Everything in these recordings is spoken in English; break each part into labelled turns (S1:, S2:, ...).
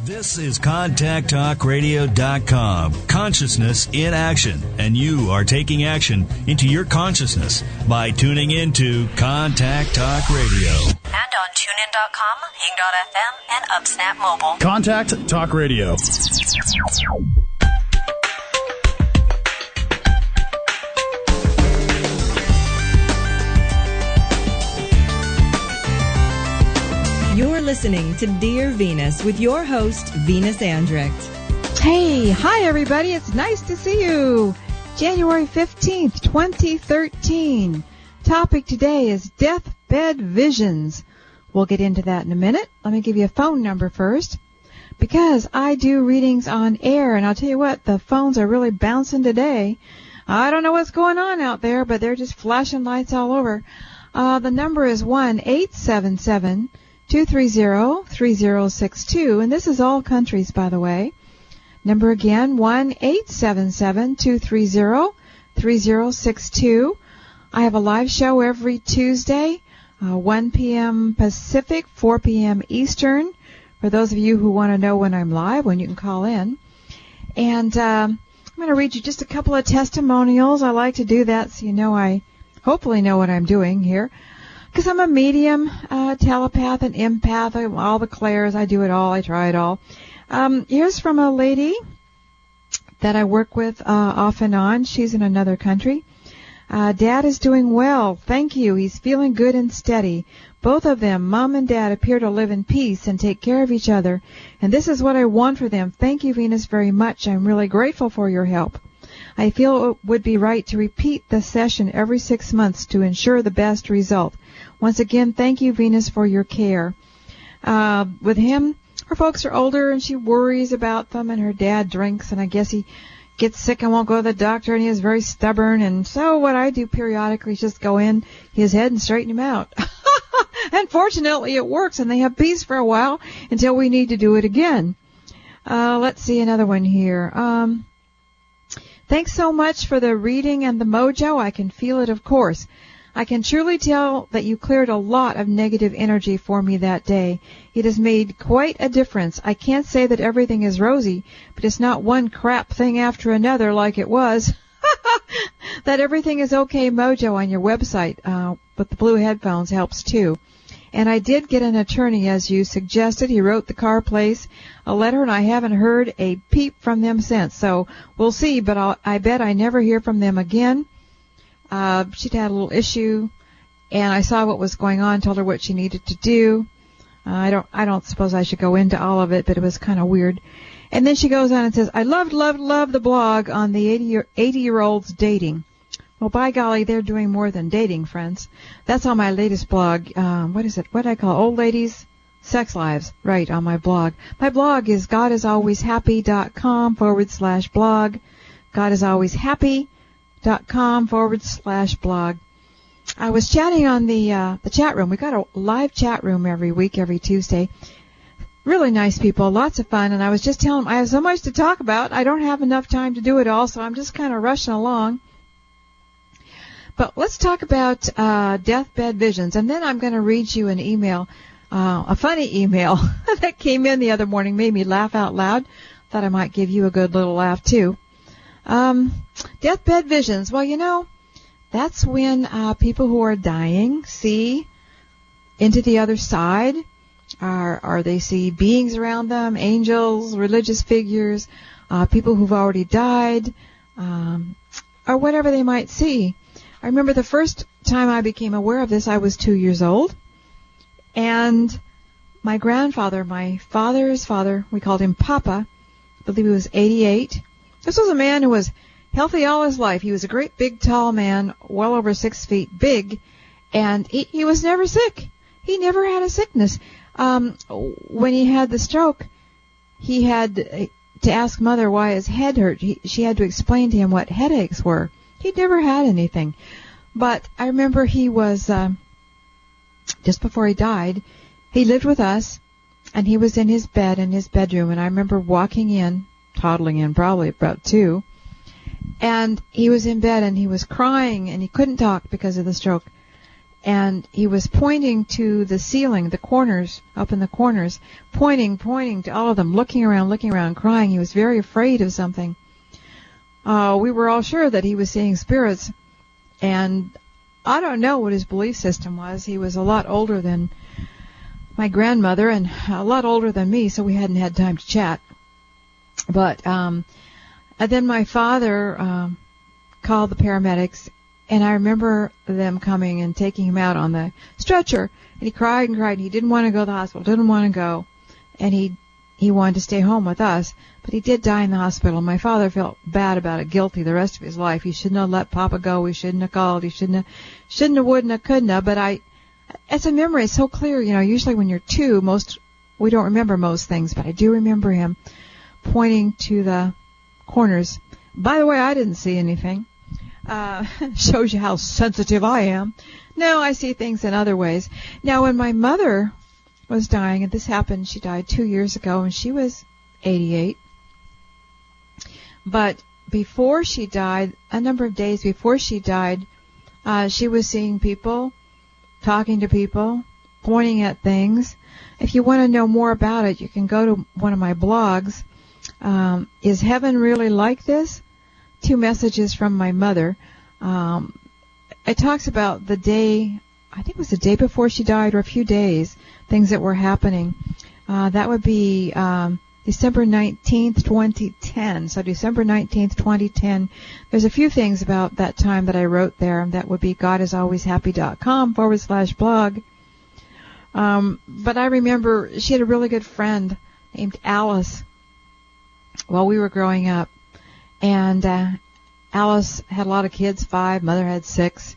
S1: This is ContactTalkRadio.com. Consciousness in action. And you are taking action into your consciousness by tuning into Contact Talk Radio.
S2: And on TuneIn.com, Hing.fm, and UpSnap Mobile.
S3: Contact Talk Radio.
S4: You're listening to Dear Venus with your host, Venus Andrecht.
S5: Hey, hi everybody. It's nice to see you. January 15th, 2013. Topic today is deathbed visions. We'll get into that in a minute. Let me give you a phone number first, because I do readings on air, and I'll tell you what, the phones are really bouncing today. I don't know what's going on out there, but they're just flashing lights all over. The number is 1-877-230-3062, and this is all countries, by the way. Number again, 1-877-230-3062. I have a live show every Tuesday, 1 p.m. Pacific, 4 p.m. Eastern, for those of you who want to know when I'm live, when you can call in. And I'm going to read you just a couple of testimonials. I like to do that so you know I hopefully know what I'm doing here. Because I'm a medium, telepath, and empath, all the clairs. I do it all. I try it all. Here's from a lady that I work with off and on. She's in another country. Dad is doing well. Thank you. He's feeling good and steady. Both of them, Mom and Dad, appear to live in peace and take care of each other. And this is what I want for them. Thank you, Venus, very much. I'm really grateful for your help. I feel it would be right to repeat the session every 6 months to ensure the best result. Once again, thank you, Venus, for your care. With him, her folks are older, and she worries about them, and her dad drinks, and I guess he gets sick and won't go to the doctor, and he is very stubborn. And so what I do periodically is just go in his head and straighten him out. And fortunately, it works, and they have peace for a while until we need to do it again. Let's see another one here. Thanks so much for the reading and the mojo. I can feel it, of course. I can truly tell that you cleared a lot of negative energy for me that day. It has made quite a difference. I can't say that everything is rosy, but it's not one crap thing after another like it was. That everything is okay mojo on your website with the blue headphones helps too. And I did get an attorney, as you suggested. He wrote the car place a letter, and I haven't heard a peep from them since. So we'll see, but I bet I never hear from them again. She'd had a little issue, and I saw what was going on, told her what she needed to do. I don't suppose I should go into all of it, but it was kind of weird. And then she goes on and says, I love the blog on the 80-year-olds dating. Well, by golly, they're doing more than dating, friends. That's on my latest blog. What is it? What do I call it? Old Ladies Sex Lives, right, on my blog. My blog is godisalwayshappy.com/blog. godisalwayshappy.com/blog. I was chatting on the chat room. We got a live chat room every week, every Tuesday. Really nice people, lots of fun. And I was just telling them I have so much to talk about. I don't have enough time to do it all, so I'm just kind of rushing along. But let's talk about deathbed visions, and then I'm going to read you an email, a funny email that came in the other morning, made me laugh out loud. Thought I might give you a good little laugh, too. Deathbed visions. Well, you know, that's when people who are dying see into the other side, or they see beings around them, angels, religious figures, people who've already died, or whatever they might see. I remember the first time I became aware of this, I was 2 years old, and my grandfather, my father's father, we called him Papa, I believe he was 88. This was a man who was healthy all his life. He was a great big tall man, well over 6 feet big, and he was never sick. He never had a sickness. When he had the stroke, he had to ask Mother why his head hurt. She had to explain to him what headaches were. He'd never had anything. But I remember he was, just before he died, he lived with us, and he was in his bed in his bedroom. And I remember walking in, toddling in, probably about 2, and he was in bed, and he was crying, and he couldn't talk because of the stroke. and he was pointing to the ceiling, the corners, up in the corners, pointing to all of them, looking around, crying. He was very afraid of something. We were all sure that he was seeing spirits, and I don't know what his belief system was. He was a lot older than my grandmother and a lot older than me, so we hadn't had time to chat. But and then my father called the paramedics, and I remember them coming and taking him out on the stretcher, and he cried and cried. He didn't want to go to the hospital, didn't want to go, and he wanted to stay home with us, but he did die in the hospital. My father felt bad about it, guilty the rest of his life. He shouldn't have let Papa go. He shouldn't have called. He shouldn't have, wouldn't have, couldn't have. But it's a memory. It's so clear. You know, usually when you're two, we don't remember most things, but I do remember him pointing to the corners. By the way, I didn't see anything. Shows you how sensitive I am. No, I see things in other ways. Now, when my mother was dying, and this happened, she died 2 years ago, and she was 88. But before she died, a number of days before she died, she was seeing people, talking to people, pointing at things. If you want to know more about it, you can go to one of my blogs. Is Heaven Really Like This? 2 messages from my mother. It talks about the day, I think it was the day before she died, or a few days, things that were happening. That would be December 19th, 2010. So December 19th, 2010. There's a few things about that time that I wrote there. That would be godisalwayshappy.com/blog. But I remember she had a really good friend named Alice while we were growing up. And Alice had a lot of kids, 5, mother had 6,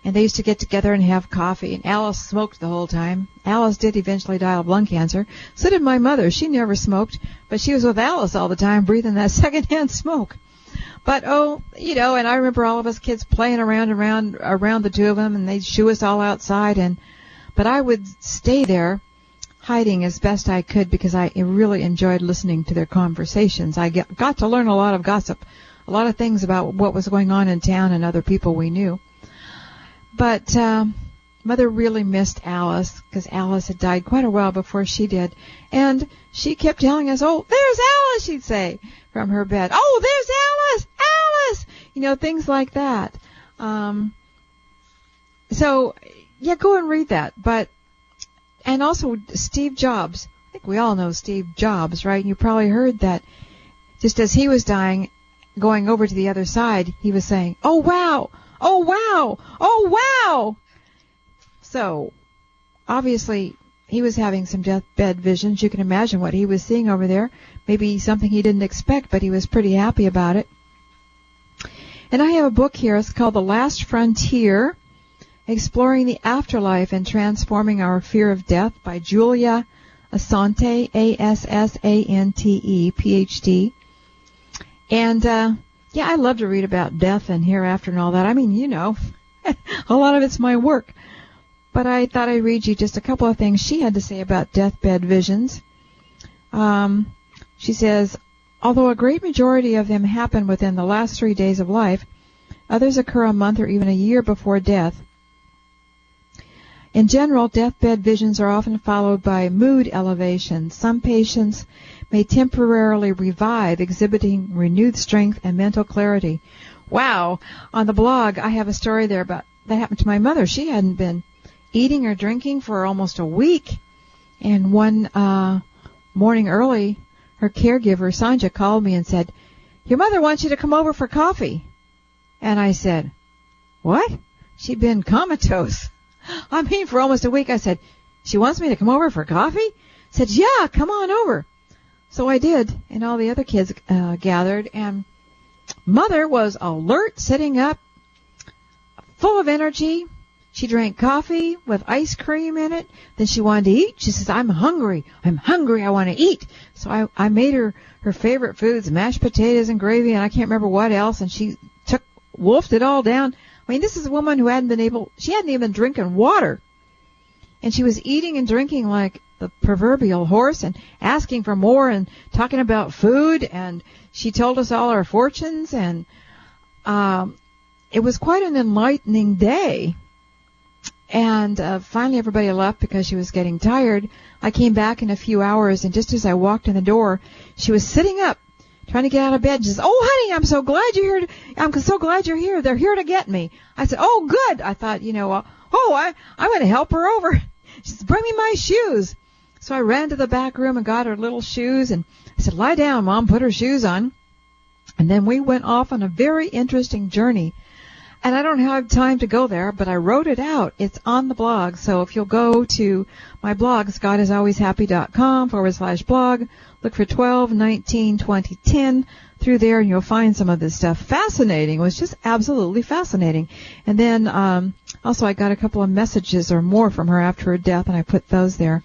S5: and they used to get together and have coffee, and Alice smoked the whole time. Alice did eventually die of lung cancer. So did my mother. She never smoked, but she was with Alice all the time, breathing that secondhand smoke. But, and I remember all of us kids playing around the two of them, and they'd shoo us all outside, but I would stay there hiding as best I could because I really enjoyed listening to their conversations. I got to learn a lot of gossip, a lot of things about what was going on in town and other people we knew. But Mother really missed Alice because Alice had died quite a while before she did. And she kept telling us, "Oh, there's Alice," she'd say from her bed. "Oh, there's Alice! Alice!" Things like that. So, yeah, go and read that. And also Steve Jobs. I think we all know Steve Jobs, right? You probably heard that just as he was dying, going over to the other side, he was saying, "Oh, wow! Oh, wow! Oh, wow!" So, obviously, he was having some deathbed visions. You can imagine what he was seeing over there. Maybe something he didn't expect, but he was pretty happy about it. And I have a book here. It's called The Last Frontier, Exploring the Afterlife and Transforming Our Fear of Death by Julia Assante, Assante, Ph.D. And, I love to read about death and hereafter and all that. I mean, a lot of it's my work. But I thought I'd read you just a couple of things she had to say about deathbed visions. She says, although a great majority of them happen within the last 3 days of life, others occur a month or even a year before death. In general, deathbed visions are often followed by mood elevation. Some patients may temporarily revive, exhibiting renewed strength and mental clarity. Wow! On the blog, I have a story there about that happened to my mother. She hadn't been eating or drinking for almost a week. And one morning early, her caregiver, Sanja, called me and said, "Your mother wants you to come over for coffee." And I said, "What?" She'd been comatose. I mean, for almost a week. I said, "She wants me to come over for coffee?" Said, "Yeah, come on over." So I did, and all the other kids gathered, and Mother was alert, sitting up, full of energy. She drank coffee with ice cream in it. Then she wanted to eat. She says, I'm hungry, I want to eat." So I made her favorite foods, mashed potatoes and gravy, and I can't remember what else, and she wolfed it all down. I mean, this is a woman who she hadn't even been drinking water. And she was eating and drinking like the proverbial horse and asking for more and talking about food. And she told us all our fortunes. And it was quite an enlightening day. And finally everybody left because she was getting tired. I came back in a few hours, and just as I walked in the door, she was sitting up, trying to get out of bed. She says, "Oh, honey, I'm so glad you're here. I'm so glad you're here. They're here to get me." I said, "Oh, good." I thought, I'm going to help her over. She said, "Bring me my shoes." So I ran to the back room and got her little shoes, and I said, "Lie down, Mom," put her shoes on. And then we went off on a very interesting journey. And I don't have time to go there, but I wrote it out. It's on the blog. So if you'll go to my blog, ScottisAlwaysHappy.com/blog, look for 12/19/2010 through there, and you'll find some of this stuff. Fascinating. It was just absolutely fascinating. And then also I got a couple of messages or more from her after her death, and I put those there.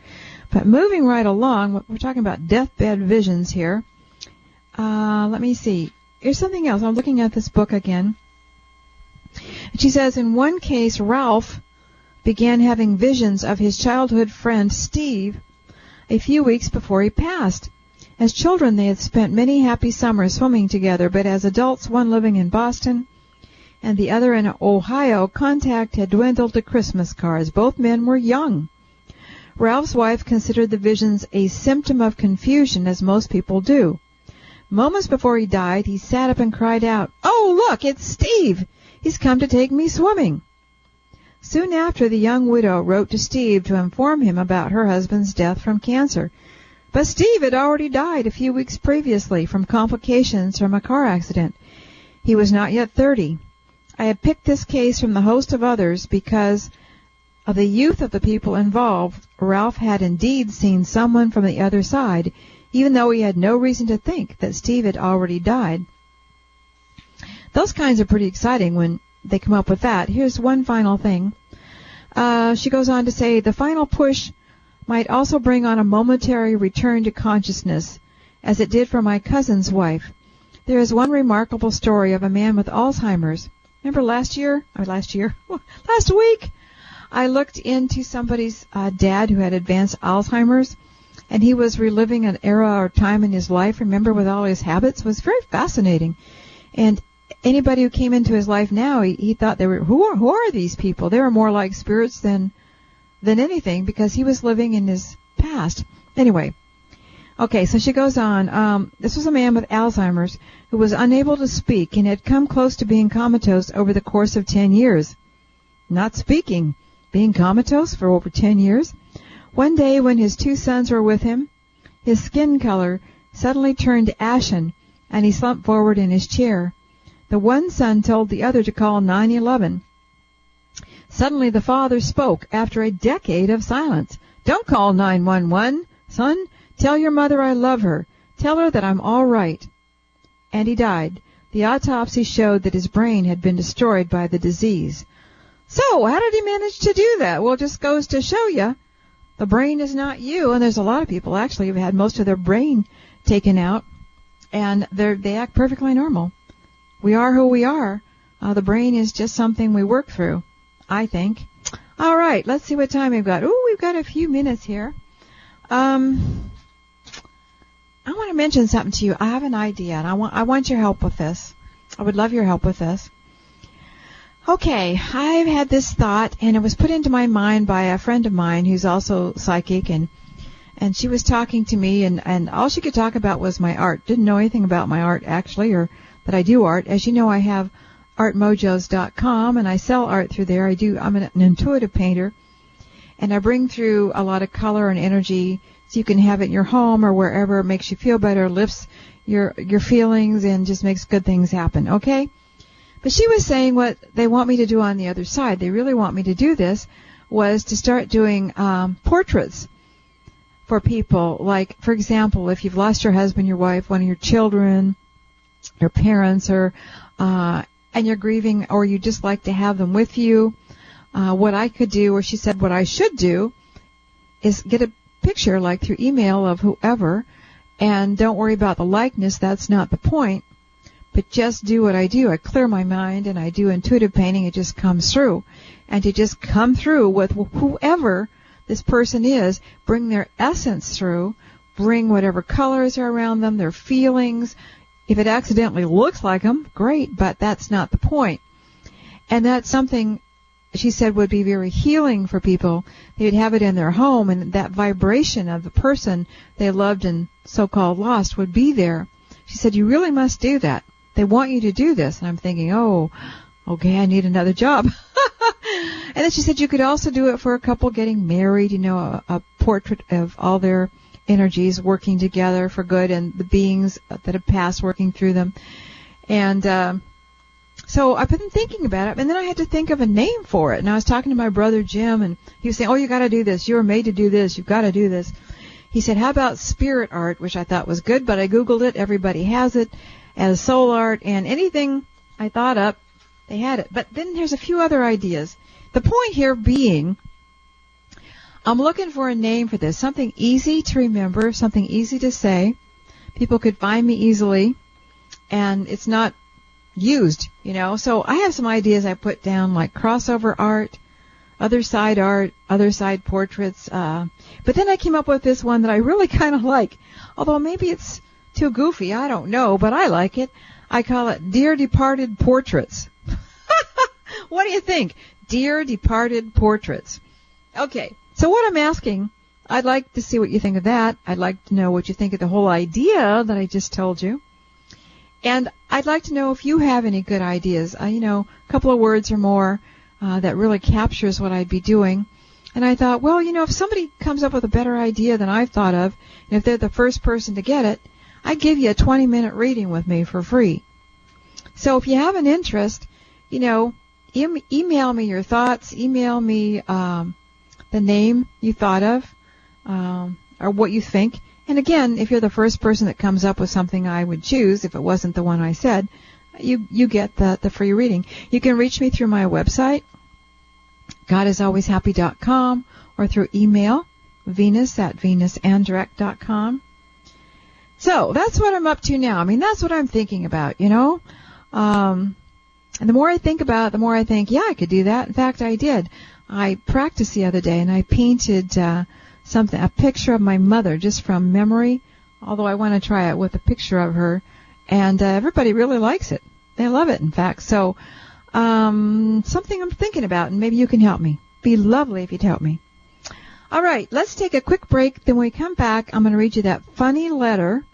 S5: But moving right along, we're talking about deathbed visions here. Let me see. Here's something else. I'm looking at this book again. She says, in one case, Ralph began having visions of his childhood friend Steve a few weeks before he passed. As children, they had spent many happy summers swimming together, but as adults, one living in Boston and the other in Ohio, contact had dwindled to Christmas cards. Both men were young. Ralph's wife considered the visions a symptom of confusion, as most people do. Moments before he died, he sat up and cried out, "Oh, look, it's Steve! He's come to take me swimming." Soon after, the young widow wrote to Steve to inform him about her husband's death from cancer. But Steve had already died a few weeks previously from complications from a car accident. He was not yet 30. I have picked this case from the host of others because of the youth of the people involved. Ralph had indeed seen someone from the other side, even though he had no reason to think that Steve had already died. Those kinds are pretty exciting when they come up with that. Here's one final thing. She goes on to say, the final push might also bring on a momentary return to consciousness, as it did for my cousin's wife. There is one remarkable story of a man with Alzheimer's. Remember last week, I looked into somebody's dad who had advanced Alzheimer's, and he was reliving an era or time in his life, remember, with all his habits. It was very fascinating. And anybody who came into his life now, he thought they were, who are these people? They were more like spirits than anything, because he was living in his past. Anyway, okay, so she goes on. This was a man with Alzheimer's who was unable to speak and had come close to being comatose over the course of 10 years. Not speaking, being comatose for over 10 years. One day when his two sons were with him, his skin color suddenly turned ashen, and he slumped forward in his chair. The one son told the other to call 911. Suddenly the father spoke after a decade of silence. "Don't call 911, son. Tell your mother I love her. Tell her that I'm all right." And he died. The autopsy showed that his brain had been destroyed by the disease. So, how did he manage to do that? Well, it just goes to show you, the brain is not you, and there's a lot of people actually who've had most of their brain taken out, and they act perfectly normal. We are who we are. The brain is just something we work through, I think. All right, let's see what time we've got. Ooh, we've got a few minutes here. I want to mention something to you. I have an idea, and I want your help with this. I would love your help with this. Okay, I've had this thought, and it was put into my mind by a friend of mine who's also psychic, and she was talking to me, and all she could talk about was my art. Didn't know anything about my art, actually, or that I do art. As you know, I have artmojos.com, and I sell art through there. I'm an intuitive painter, and I bring through a lot of color and energy so you can have it in your home or wherever it makes you feel better, lifts your feelings, and just makes good things happen, okay? But she was saying what they want me to do on the other side. They really want me to do this, was to start doing portraits for people. Like, for example, if you've lost your husband, your wife, one of your children, your parents, or and you're grieving, or you just like to have them with you, what I could do, or she said what I should do, is get a picture, like through email, of whoever, and don't worry about the likeness. That's not the point. But just do what I do. I clear my mind, and I do intuitive painting. It just comes through. And to just come through with whoever this person is, bring their essence through, bring whatever colors are around them, their feelings. If it accidentally looks like them, great, but that's not the point. And that's something she said would be very healing for people. They would have it in their home, and that vibration of the person they loved and so-called lost would be there. She said, you really must do that. They want you to do this. And I'm thinking, oh, okay, I need another job. And then she said you could also do it for a couple getting married, a portrait of all their energies working together for good and the beings that have passed working through them. And so I've been thinking about it, and then I had to think of a name for it. And I was talking to my brother Jim, and he was saying, oh, you got to do this. You were made to do this. You've got to do this. He said, how about spirit art, which I thought was good, but I Googled it. Everybody has it as soul art, and anything I thought up, they had it. But then there's a few other ideas. The point here being, I'm looking for a name for this, something easy to remember, something easy to say. People could find me easily, and it's not used, So I have some ideas I put down, like crossover art, other side portraits. But then I came up with this one that I really kind of like, although maybe it's too goofy, I don't know, but I like it. I call it Dear Departed Portraits. What do you think? Dear Departed Portraits. Okay, so what I'm asking, I'd like to see what you think of that. I'd like to know what you think of the whole idea that I just told you. And I'd like to know if you have any good ideas, a couple of words or more that really captures what I'd be doing. And I thought, well, if somebody comes up with a better idea than I've thought of, and if they're the first person to get it, I'd give you a 20-minute reading with me for free. So if you have an interest, email me your thoughts, email me the name you thought of, or what you think. And again, if you're the first person that comes up with something I would choose, if it wasn't the one I said, you get the free reading. You can reach me through my website, GodIsAlwaysHappy.com, or through email, Venus@VenusAndrecht.com. So that's what I'm up to now. That's what I'm thinking about, And the more I think about it, the more I think, yeah, I could do that. In fact, I did. I practiced the other day, and I painted a picture of my mother just from memory, although I want to try it with a picture of her, and everybody really likes it. They love it, in fact. So something I'm thinking about, and maybe you can help me. Be lovely if you'd help me. All right, let's take a quick break. Then when we come back, I'm going to read you that funny letter,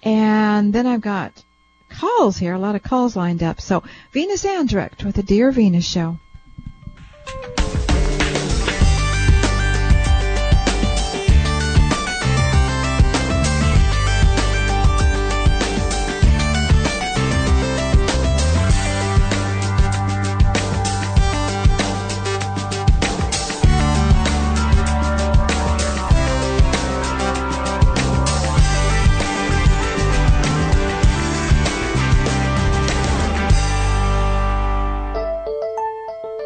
S5: and then I've got calls here, a lot of calls lined up. So Venus Andrecht with the Dear Venus Show.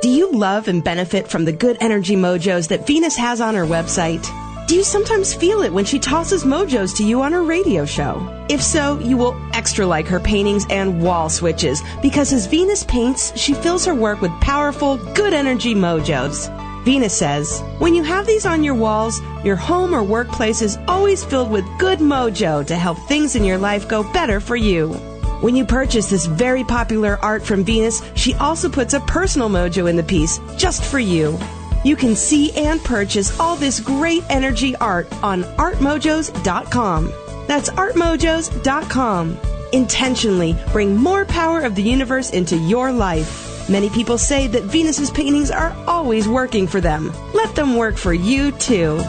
S6: Do you love and benefit from the good energy mojos that Venus has on her website? Do you sometimes feel it when she tosses mojos to you on her radio show? If so, you will extra like her paintings and wall switches, because as Venus paints, she fills her work with powerful, good energy mojos. Venus says, when you have these on your walls, your home or workplace is always filled with good mojo to help things in your life go better for you. When you purchase this very popular art from Venus, she also puts a personal mojo in the piece just for you. You can see and purchase all this great energy art on artmojos.com. That's artmojos.com. Intentionally bring more power of the universe into your life. Many people say that Venus's paintings are always working for them. Let them work for you too.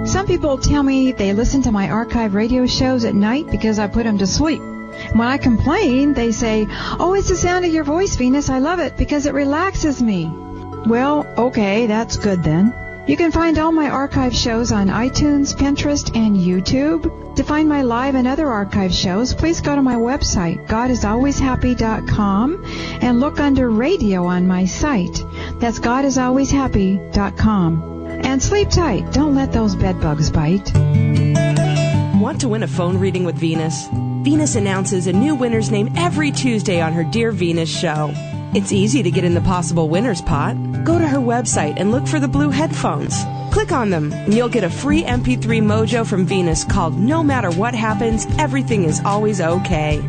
S5: Some people tell me they listen to my archive radio shows at night because I put them to sleep. When I complain, they say, oh, it's the sound of your voice, Venus. I love it because it relaxes me. Well, okay, that's good then. You can find all my archive shows on iTunes, Pinterest, and YouTube. To find my live and other archive shows, please go to my website, GodIsAlwaysHappy.com, and look under radio on my site. That's GodIsAlwaysHappy.com. And sleep tight. Don't let those bed bugs bite.
S6: Want to win a phone reading with Venus? Venus announces a new winner's name every Tuesday on her Dear Venus show. It's easy to get in the possible winner's pot. Go to her website and look for the blue headphones. Click on them, and you'll get a free MP3 mojo from Venus called No Matter What Happens, Everything Is Always Okay.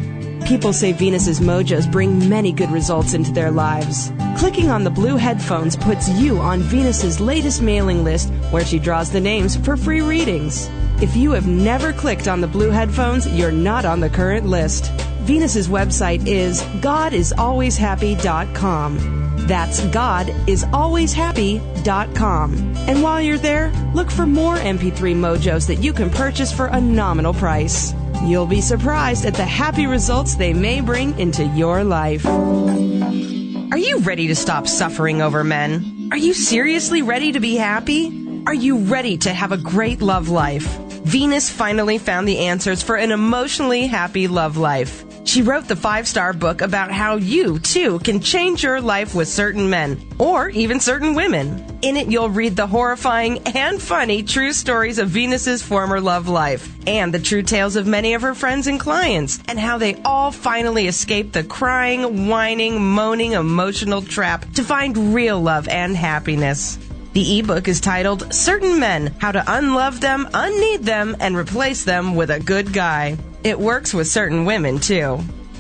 S6: People say Venus's mojos bring many good results into their lives. Clicking on the blue headphones puts you on Venus's latest mailing list, where she draws the names for free readings. If you have never clicked on the blue headphones, you're not on the current list. Venus's website is godisalwayshappy.com. That's godisalwayshappy.com. And while you're there, look for more MP3 mojos that you can purchase for a nominal price. You'll be surprised at the happy results they may bring into your life. Are you ready to stop suffering over men? Are you seriously ready to be happy? Are you ready to have a great love life? Venus finally found the answers for an emotionally happy love life. She wrote the 5-star book about how you, too, can change your life with certain men, or even certain women. In it, you'll read the horrifying and funny true stories of Venus's former love life, and the true tales of many of her friends and clients, and how they all finally escaped the crying, whining, moaning, emotional trap to find real love and happiness. The ebook is titled Certain Men, How to Unlove Them, Unneed Them, and Replace Them with a Good Guy. It works with certain women, too.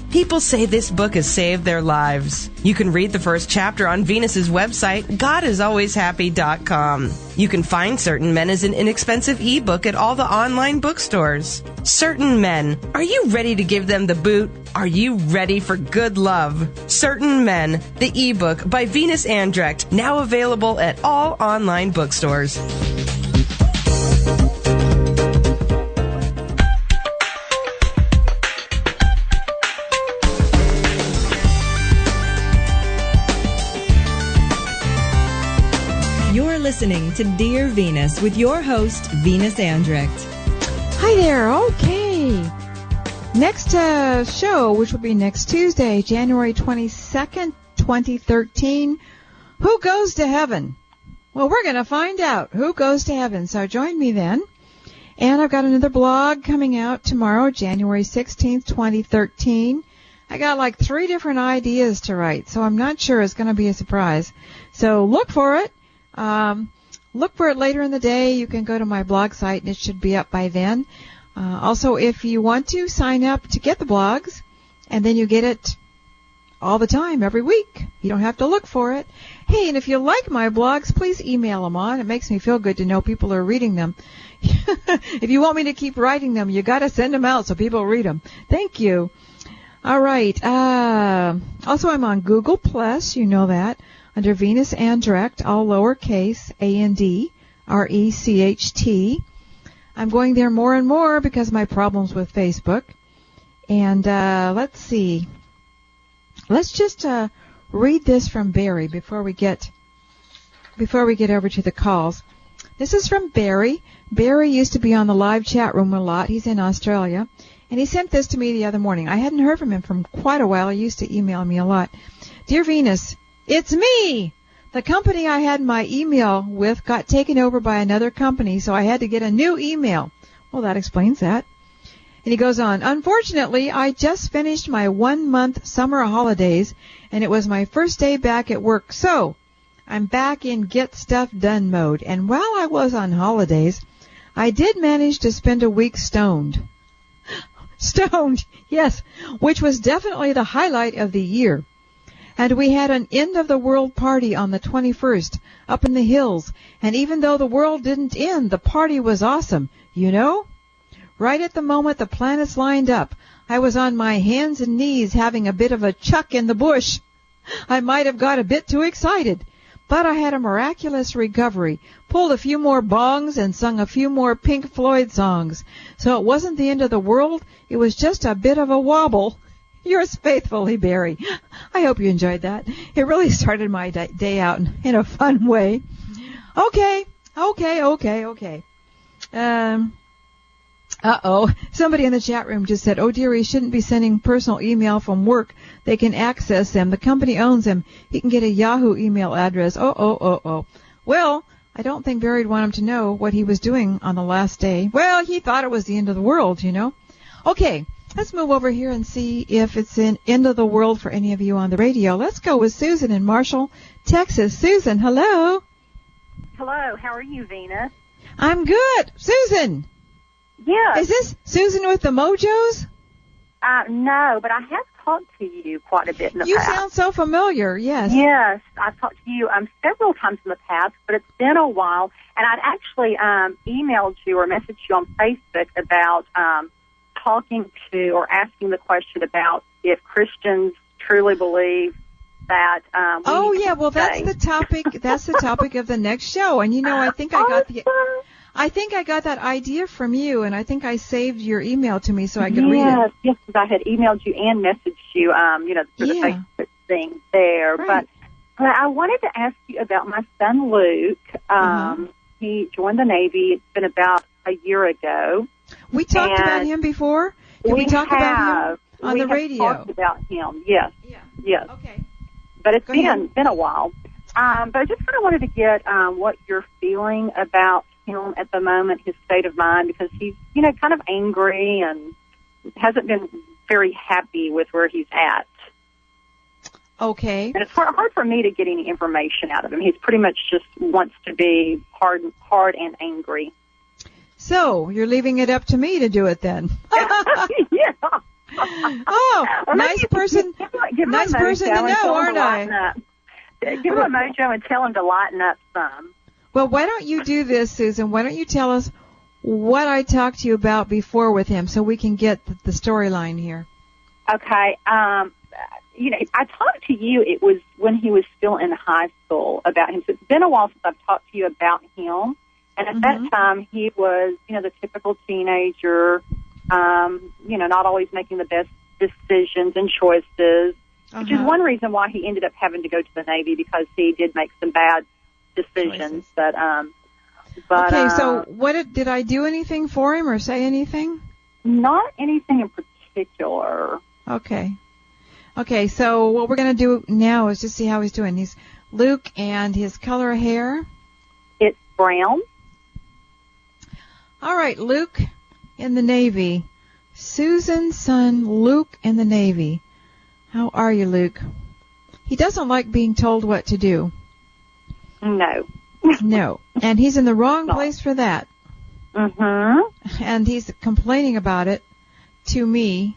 S6: People say this book has saved their lives. You can read the first chapter on Venus's website, godisalwayshappy.com. You can find Certain Men as an inexpensive ebook at all the online bookstores. Certain Men. Are you ready to give them the boot? Are you ready for good love? Certain Men, the ebook by Venus Andrecht, now available at all online bookstores.
S4: You're listening to Dear Venus with your host, Venus Andrecht.
S5: Hi there. Okay. Next show, which will be next Tuesday, January 22nd, 2013. Who goes to heaven? Well, we're going to find out who goes to heaven, so join me then. And I've got another blog coming out tomorrow, January 16th, 2013. I got like 3 different ideas to write, so I'm not sure it's going to be a surprise. So look for it. Look for it later in the day. You can go to my blog site, and it should be up by then. Also, if you want to, sign up to get the blogs, and then you get it all the time, every week. You don't have to look for it. Hey, and if you like my blogs, please email them on. It makes me feel good to know people are reading them. If you want me to keep writing them, you got to send them out so people read them. Thank you. All right. Also, I'm on Google+, you know that, under Venus Andrecht, all lowercase, ANDRECHT. I'm going there more and more because of my problems with Facebook. And let's see. Let's just read this from Barry before we get over to the calls. This is from Barry. Barry used to be on the live chat room a lot. He's in Australia. And he sent this to me the other morning. I hadn't heard from him for quite a while. He used to email me a lot. Dear Venus, it's me! The company I had my email with got taken over by another company, so I had to get a new email. Well, that explains that. And he goes on, unfortunately, I just finished my 1-month summer holidays, and it was my first day back at work, so I'm back in get stuff done mode. And while I was on holidays, I did manage to spend a week stoned. Stoned, yes, which was definitely the highlight of the year. And we had an end-of-the-world party on the 21st up in the hills. And even though the world didn't end, the party was awesome, you know? Right at the moment the planets lined up, I was on my hands and knees having a bit of a chuck in the bush. I might have got a bit too excited, but I had a miraculous recovery, pulled a few more bongs, and sung a few more Pink Floyd songs. So it wasn't the end of the world, it was just a bit of a wobble. Yours faithfully, Barry. I hope you enjoyed that. It really started my day out in a fun way. Okay. Somebody in the chat room just said, oh dear, he shouldn't be sending personal email from work. They can access them. The company owns them. He can get a Yahoo email address. Oh. Well, I don't think Barry would want him to know what he was doing on the last day. Well, he thought it was the end of the world, you know. Okay. Let's move over here and see if it's an end of the world for any of you on the radio. Let's go with Susan in Marshall, Texas. Susan, hello.
S7: Hello. How are you, Venus?
S5: I'm good. Susan.
S7: Yeah.
S5: Is this Susan with the Mojos?
S7: No, but I have talked to you quite a bit in the
S5: You
S7: past.
S5: sound so familiar, yes.
S7: Yes, I've talked to you several times in the past, but it's been a while. And I'd actually emailed you or messaged you on Facebook about talking to or asking the question about if Christians truly believe that.
S5: That's the topic. That's the topic of the next show. And I think I got that idea from you, and I think I saved your email to me so I could read it.
S7: Yes, because I had emailed you and messaged you, through the Facebook thing there.
S5: Right.
S7: But I wanted to ask you about my son Luke. He joined the Navy. It's been about a year ago.
S5: We talked about him before. Did we talk about him on the radio?
S7: We have talked about him. Yes.
S5: Yeah.
S7: Yes.
S5: Okay.
S7: But it's been a while. But I just kind of wanted to get what you're feeling about him at the moment, his state of mind, because he's, kind of angry and hasn't been very happy with where he's at.
S5: Okay.
S7: And it's hard for me to get any information out of him. He's pretty much just wants to be hard and angry.
S5: So, you're leaving it up to me to do it then.
S7: Yeah.
S5: Oh,
S7: well,
S5: nice person. Nice person to know, aren't I?
S7: Give him a mojo and tell him to lighten up some.
S5: Well, why don't you do this, Susan? Why don't you tell us what I talked to you about before with him so we can get the storyline here?
S7: Okay. I talked to you, it was when he was still in high school about him. So it's been a while since I've talked to you about him. And at that time, he was, the typical teenager, not always making the best decisions and choices, which is one reason why he ended up having to go to the Navy, because he did make some bad decisions. But
S5: okay, so did I do anything for him or say anything?
S7: Not anything in particular.
S5: Okay, so what we're going to do now is just see how he's doing. He's Luke, and his color of hair?
S7: It's brown.
S5: All right, Luke in the Navy. Susan's son, Luke in the Navy. How are you, Luke? He doesn't like being told what to do.
S7: No.
S5: No. And he's in the wrong place for that. And he's complaining about it to me.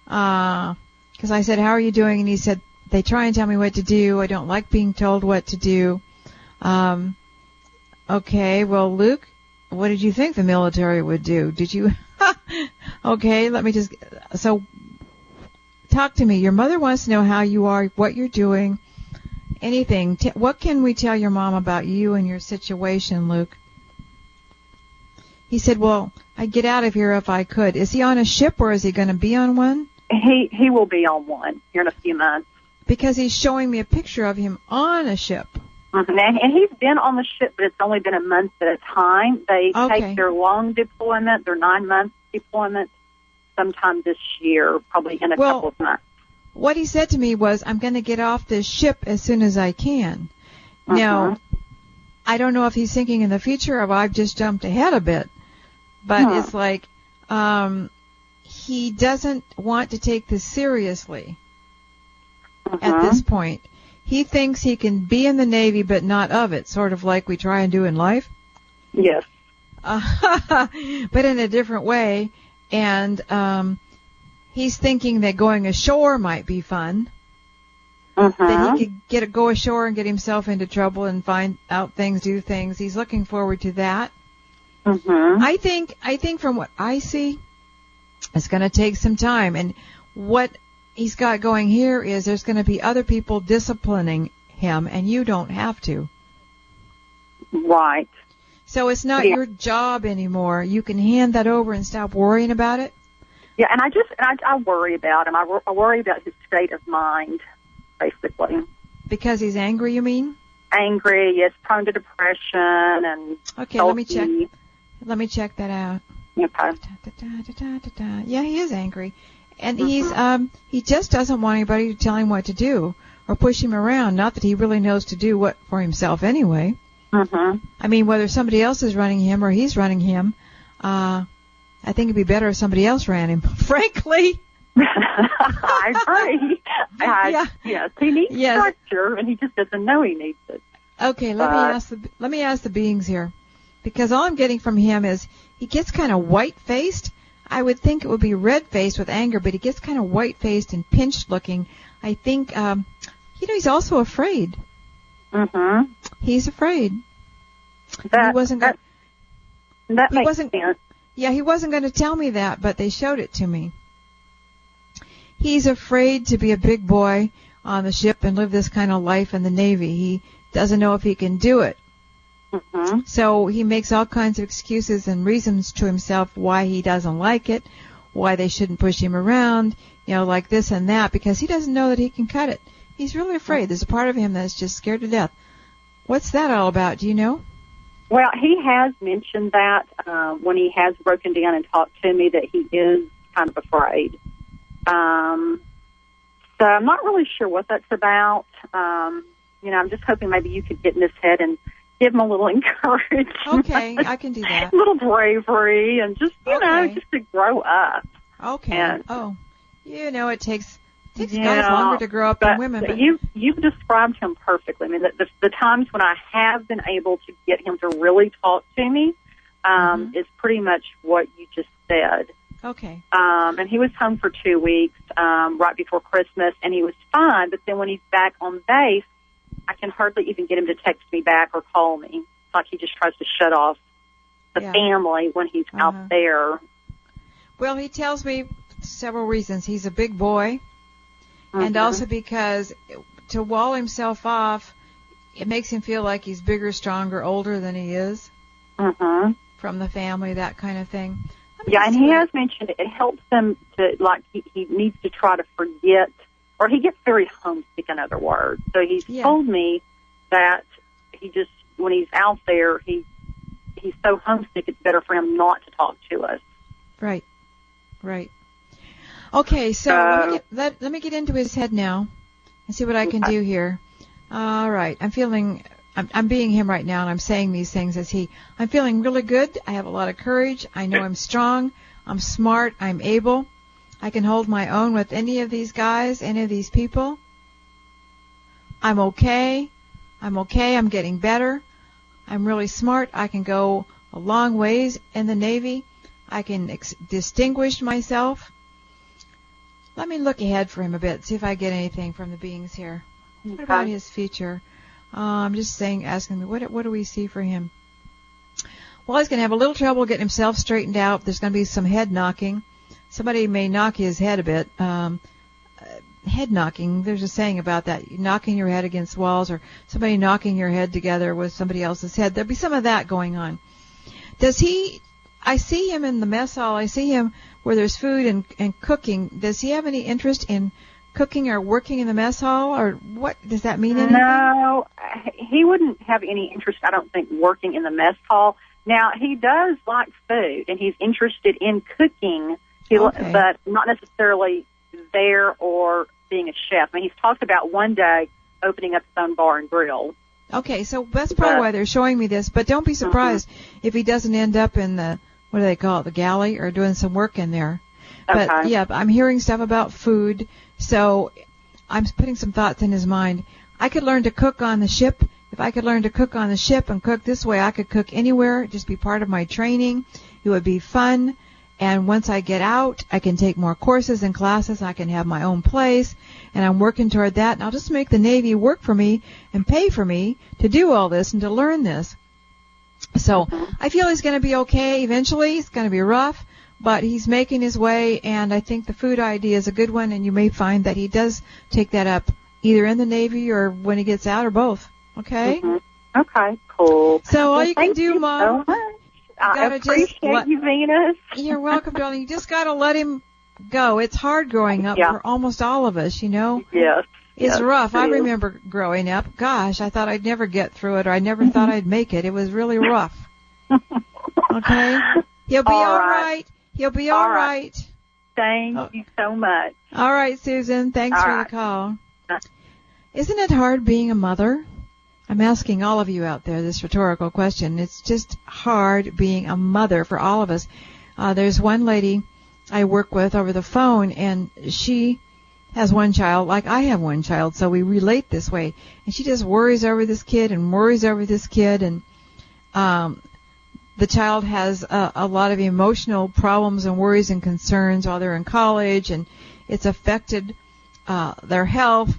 S5: Because I said, how are you doing? And he said, they try and tell me what to do. I don't like being told what to do. Okay, well, Luke, what did you think the military would do? Did you? Okay, so talk to me. Your mother wants to know how you are, what you're doing, anything. What can we tell your mom about you and your situation, Luke? He said, well, I'd get out of here if I could. Is he on a ship, or is he going to be on one?
S7: He will be on one here in a few months.
S5: Because he's showing me a picture of him on a ship.
S7: And he's been on the ship, but it's only been a month at a time. They take their long deployment, their 9-month deployment, sometime this year, probably in a couple of months.
S5: What he said to me was, I'm going to get off this ship as soon as I can. Now, I don't know if he's thinking in the future, or I've just jumped ahead a bit. But it's like he doesn't want to take this seriously at this point. He thinks he can be in the Navy but not of it, sort of like we try and do in life.
S7: Yes.
S5: But in a different way. And he's thinking that going ashore might be fun. That he could go ashore and get himself into trouble and find out things, do things. He's looking forward to that. I think from what I see, it's going to take some time. And what he's got going here is there's going to be other people disciplining him, and you don't have to.
S7: Right.
S5: So it's not your job anymore. You can hand that over and stop worrying about it.
S7: Yeah, and I worry about him. I worry about his state of mind, basically.
S5: Because he's angry, you mean?
S7: Angry, yes, prone to depression and
S5: okay,
S7: salty.
S5: Let me check that out.
S7: Okay.
S5: Yeah, he is angry. And he just doesn't want anybody to tell him what to do or push him around. Not that he really knows to do what for himself anyway. I mean, whether somebody else is running him or he's running him, I think it'd be better if somebody else ran him, frankly.
S7: I agree. Yes, he needs structure, and he just doesn't know he needs it.
S5: Okay, let me ask the beings here, because all I'm getting from him is he gets kind of white-faced. I would think it would be red-faced with anger, but he gets kind of white-faced and pinched-looking. I think, he's also afraid.
S7: Mm-hmm.
S5: He's afraid.
S7: That
S5: makes sense. Yeah, he wasn't going to tell me that, but they showed it to me. He's afraid to be a big boy on the ship and live this kind of life in the Navy. He doesn't know if he can do it.
S7: Mm-hmm.
S5: So he makes all kinds of excuses and reasons to himself why he doesn't like it, why they shouldn't push him around, like this and that, because he doesn't know that he can cut it. He's really afraid. There's a part of him that's just scared to death. What's that all about? Do you know?
S7: Well, he has mentioned that when he has broken down and talked to me that he is kind of afraid. So I'm not really sure what that's about. I'm just hoping maybe you could get in his head and give him a little encouragement.
S5: Okay, I can do that.
S7: A little bravery and just, just to grow up.
S5: Okay.
S7: And,
S5: it takes guys longer to grow up than women. But
S7: you've described him perfectly. I mean, the times when I have been able to get him to really talk to me is pretty much what you just said.
S5: Okay.
S7: And he was home for 2 weeks right before Christmas, and he was fine. But then when he's back on base, I can hardly even get him to text me back or call me. It's like he just tries to shut off the family when he's out there.
S5: Well, he tells me several reasons. He's a big boy, and also because to wall himself off, it makes him feel like he's bigger, stronger, older than he is from the family, that kind of thing.
S7: Yeah, and he has mentioned it helps him to, like, he needs to try to forget, or he gets very homesick, in other words. So he's told me that he just, when he's out there, he's so homesick, it's better for him not to talk to us.
S5: Right. Okay, so let me get into his head now and see what I can do here. All right, I'm being him right now, and I'm saying these things as he. I'm feeling really good. I have a lot of courage. I know I'm strong. I'm smart. I'm able. I can hold my own with any of these guys, any of these people. I'm okay. I'm getting better. I'm really smart. I can go a long ways in the Navy. I can distinguish myself. Let me look ahead for him a bit, see if I get anything from the beings here. Okay. What about his future? I'm just asking me, what do we see for him? Well, he's going to have a little trouble getting himself straightened out. There's going to be some head knocking. Somebody may knock his head a bit. Head knocking, there's a saying about that, knocking your head against walls, or somebody knocking your head together with somebody else's head. There'll be some of that going on. I see him in the mess hall. I see him where there's food and cooking. Does he have any interest in cooking or working in the mess hall, or what does that mean? Anything?
S7: No, he wouldn't have any interest, I don't think, working in the mess hall. Now, he does like food, and he's interested in cooking, but not necessarily there or being a chef. I mean, he's talked about one day opening up his own bar and grill. Okay,
S5: so that's probably why they're showing me this, but don't be surprised if he doesn't end up in the, what do they call it, the galley, or doing some work in there. But, I'm hearing stuff about food, so I'm putting some thoughts in his mind. I could learn to cook on the ship. If I could learn to cook on the ship and cook this way, I could cook anywhere, just be part of my training. It would be fun. And once I get out, I can take more courses and classes. I can have my own place, and I'm working toward that. And I'll just make the Navy work for me and pay for me to do all this and to learn this. So I feel he's going to be okay eventually. It's going to be rough, but he's making his way, and I think the food idea is a good one, and you may find that he does take that up either in the Navy or when he gets out, or both. Okay?
S7: Okay, cool.
S5: So all you can do, Mom,
S7: so much. I appreciate you, Venus.
S5: You're welcome, darling. You just got to let him go. It's hard growing up for almost all of us, you know?
S7: Yes.
S5: It's rough. I remember growing up. Gosh, I thought I'd never get through it, or I never thought I'd make it. It was really rough. Okay? He'll be all right. He'll be all right.
S7: Thank you so much.
S5: All right, Susan. Thanks for the call. Isn't it hard being a mother? I'm asking all of you out there this rhetorical question. It's just hard being a mother for all of us. There's one lady I work with over the phone, and she has one child like I have one child, so we relate this way. And she just worries over this kid and worries over this kid, and the child has a lot of emotional problems and worries and concerns while they're in college, and it's affected their health.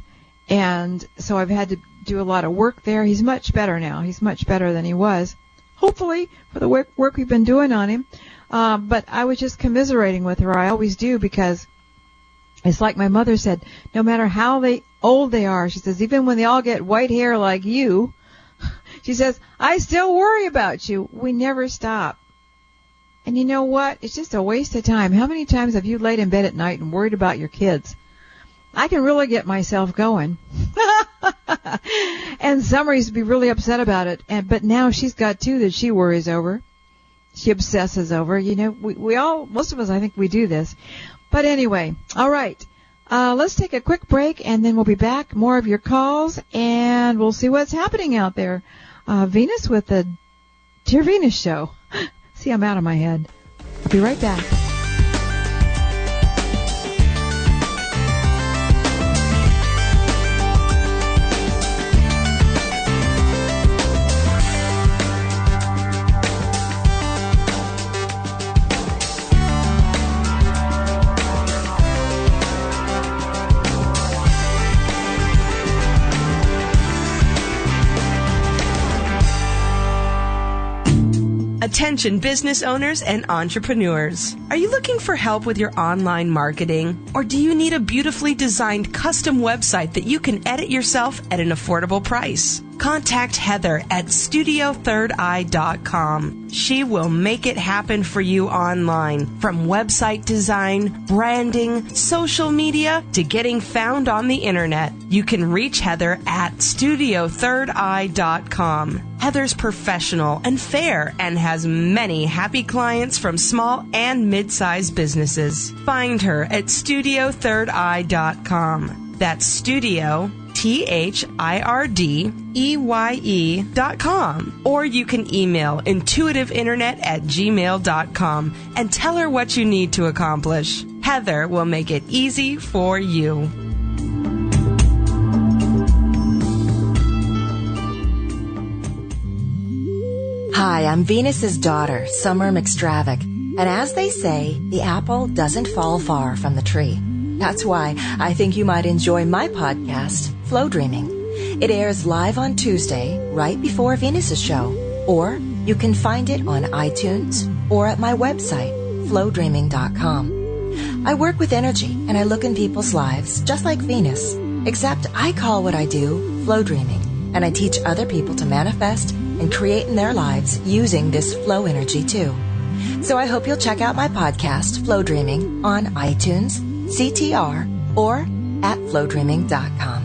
S5: And so I've had to do a lot of work there. He's much better now. He's much better than he was, hopefully, for the work we've been doing on him. But I was just commiserating with her. I always do, because it's like my mother said, no matter how old they are, she says, even when they all get white hair like you, she says, I still worry about you. We never stop. And you know what? It's just a waste of time. How many times have you laid in bed at night and worried about your kids? I can really get myself going. And Summer used to be really upset about it. But now she's got two that she worries over. She obsesses over. You know, we all, most of us, I think we do this. But anyway, all right. Let's take a quick break, and then we'll be back. More of your calls, and we'll see what's happening out there. Venus with the Dear Venus Show. See, I'm out of my head. I'll be right back.
S6: Attention business owners and entrepreneurs. Are you looking for help with your online marketing? Or do you need a beautifully designed custom website that you can edit yourself at an affordable price? Contact Heather at StudioThirdEye.com. She will make it happen for you online, from website design, branding, social media, to getting found on the internet. You can reach Heather at StudioThirdEye.com. Heather's professional and fair and has many happy clients from small and mid-sized businesses. Find her at StudioThirdEye.com. That's Studio, ThirdEye.com. Or you can email intuitiveinternet@gmail.com and tell her what you need to accomplish. Heather will make it easy for you.
S8: Hi, I'm Venus's daughter, Summer McStravick. And as they say, the apple doesn't fall far from the tree. That's why I think you might enjoy my podcast, Flow Dreaming. It airs live on Tuesday, right before Venus's show. Or you can find it on iTunes or at my website, flowdreaming.com. I work with energy and I look in people's lives just like Venus, except I call what I do flow dreaming, and I teach other people to manifest and create in their lives using this flow energy too. So I hope you'll check out my podcast, Flow Dreaming, on iTunes, CTR, or at flowdreaming.com.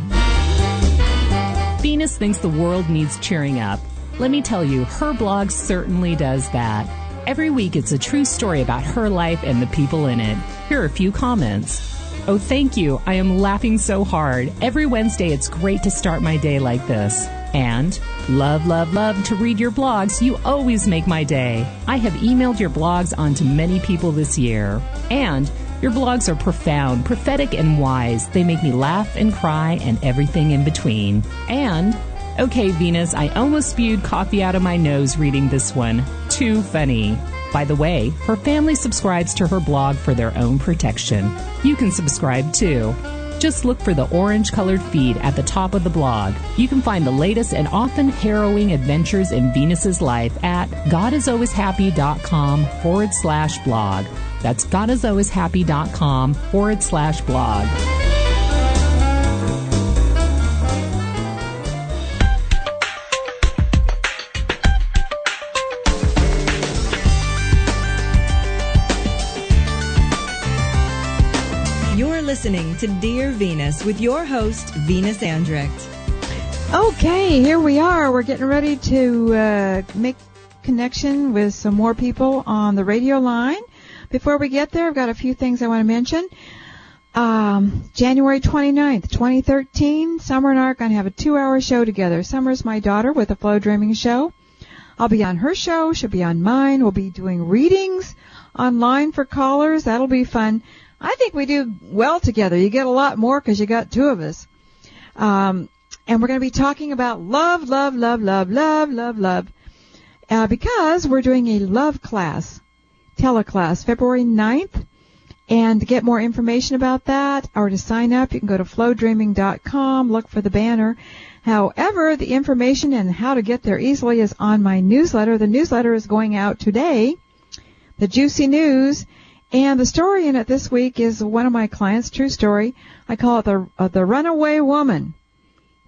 S9: Venus thinks the world needs cheering up. Let me tell you, her blog certainly does that. Every week it's a true story about her life and the people in it. Here are a few comments. Oh, thank you. I am laughing so hard. Every Wednesday it's great to start my day like this. And love, love, love to read your blogs. You always make my day. I have emailed your blogs onto many people this year. And your blogs are profound, prophetic, and wise. They make me laugh and cry and everything in between. And, okay, Venus, I almost spewed coffee out of my nose reading this one. Too funny. By the way, her family subscribes to her blog for their own protection. You can subscribe too. Just look for the orange-colored feed at the top of the blog. You can find the latest and often harrowing adventures in Venus's life at godisalwayshappy.com/blog. That's godisalwayshappy.com/blog.
S4: Listening to Dear Venus with your host, Venus Andrecht.
S5: Okay, here we are. We're getting ready to make connection with some more people on the radio line. Before we get there, I've got a few things I want to mention. January 29th, 2013, Summer and I are going to have a 2-hour show together. Summer's my daughter with the Flow Dreaming Show. I'll be on her show. She'll be on mine. We'll be doing readings online for callers. That'll be fun. I think we do well together. You get a lot more because you got two of us. And we're going to be talking about love, love, love, love, love, love, love. because we're doing a love class, teleclass, February 9th. And to get more information about that or to sign up, you can go to flowdreaming.com, look for the banner. However, the information and how to get there easily is on my newsletter. The newsletter is going out today, the Juicy News. And the story in it this week is one of my clients, true story. I call it the Runaway Woman.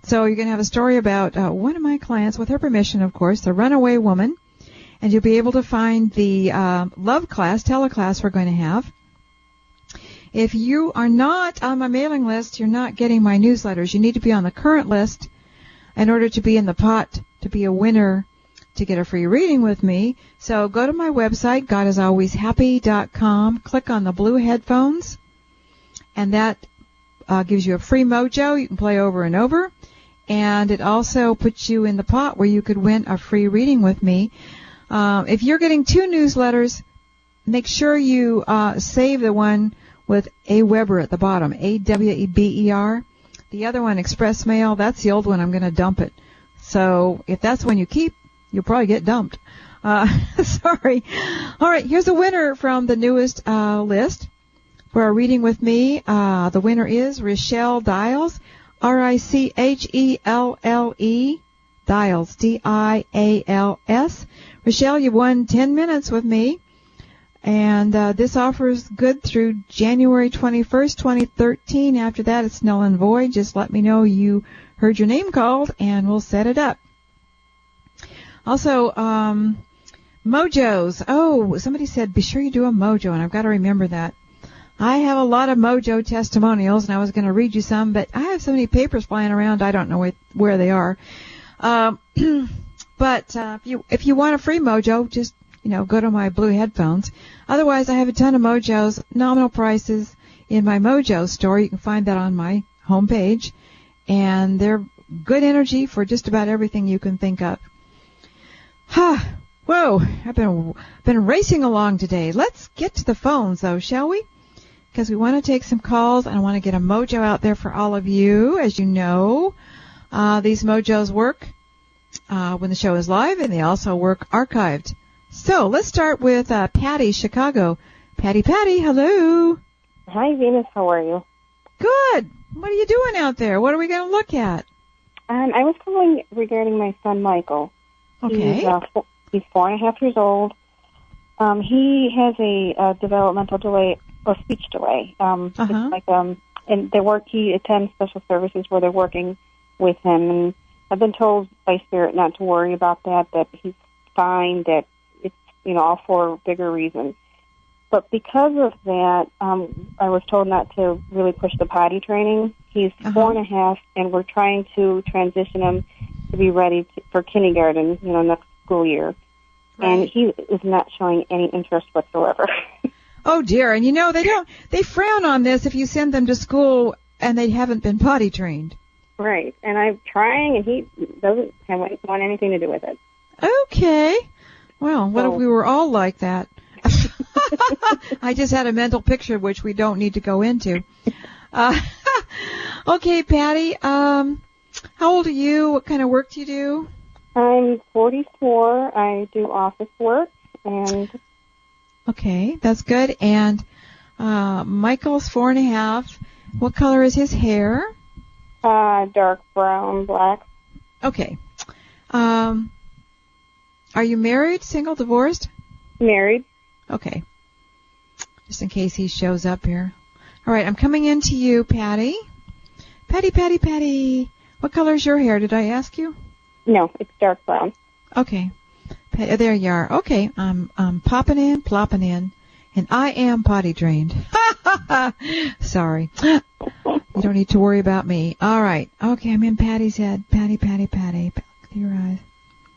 S5: So you're going to have a story about one of my clients, with her permission, of course, the Runaway Woman. And you'll be able to find the love class, teleclass we're going to have. If you are not on my mailing list, you're not getting my newsletters. You need to be on the current list in order to be in the pot, to be a winner, to get a free reading with me. So go to my website, GodIsAlwaysHappy.com, click on the blue headphones, and that gives you a free mojo you can play over and over. And it also puts you in the pot where you could win a free reading with me. If you're getting 2 newsletters, make sure you save the one with A. Weber at the bottom, A-W-E-B-E-R. The other one, Express Mail, that's the old one. I'm going to dump it. So if that's one you keep, you'll probably get dumped. Sorry. All right, here's a winner from the newest list for a reading with me. The winner is Rochelle Dials, R-I-C-H-E-L-L-E, Dials, D-I-A-L-S. Rochelle, you won 10 minutes with me. And this offer is good through January 21st, 2013. After that, it's null and void. Just let me know you heard your name called, and we'll set it up. Also, mojos. Oh, somebody said, be sure you do a mojo, and I've got to remember that. I have a lot of mojo testimonials, and I was going to read you some, but I have so many papers flying around, I don't know where they are. But if you want a free mojo, just go to my blue headphones. Otherwise, I have a ton of mojos, nominal prices in my mojo store. You can find that on my homepage. And they're good energy for just about everything you can think of. Whoa, I've been racing along today. Let's get to the phones, though, shall we? Because we want to take some calls, and I want to get a mojo out there for all of you. As you know, these mojos work when the show is live, and they also work archived. So let's start with Patty, Chicago. Patty, hello.
S10: Hi, Venus. How are you?
S5: Good. What are you doing out there? What are we going to look at?
S10: I was calling regarding my son, Michael.
S5: Okay.
S10: He's 4.5 years old. He has a developmental delay or speech delay. It's like and he attends special services where they're working with him. And I've been told by Spirit not to worry about that he's fine, that it's all for bigger reasons. But because of that, I was told not to really push the potty training. He's 4.5, and we're trying to transition him to be ready for kindergarten, next school year. Right. And he is not showing any interest whatsoever.
S5: Oh dear! And they frown on this if you send them to school and they haven't been potty trained.
S10: Right. And I'm trying, and he doesn't want anything to do with it.
S5: Okay. Well, what if we were all like that? I just had a mental picture which we don't need to go into. Okay, Patty, how old are you? What kind of work do you do?
S10: I'm 44. I do office work. And
S5: okay, that's good. And Michael's 4.5. What color is his hair?
S10: Dark brown, black.
S5: Okay. Are you married, single, divorced?
S10: Married.
S5: Okay. Just in case he shows up here. All right, I'm coming in to you, Patty. Patty. What color is your hair? Did I ask you?
S10: No, it's dark brown.
S5: Okay. There you are. Okay, I'm popping in, plopping in, and I am potty trained. Sorry. You don't need to worry about me. All right. Okay, I'm in Patty's head. Patty. Look at your eyes.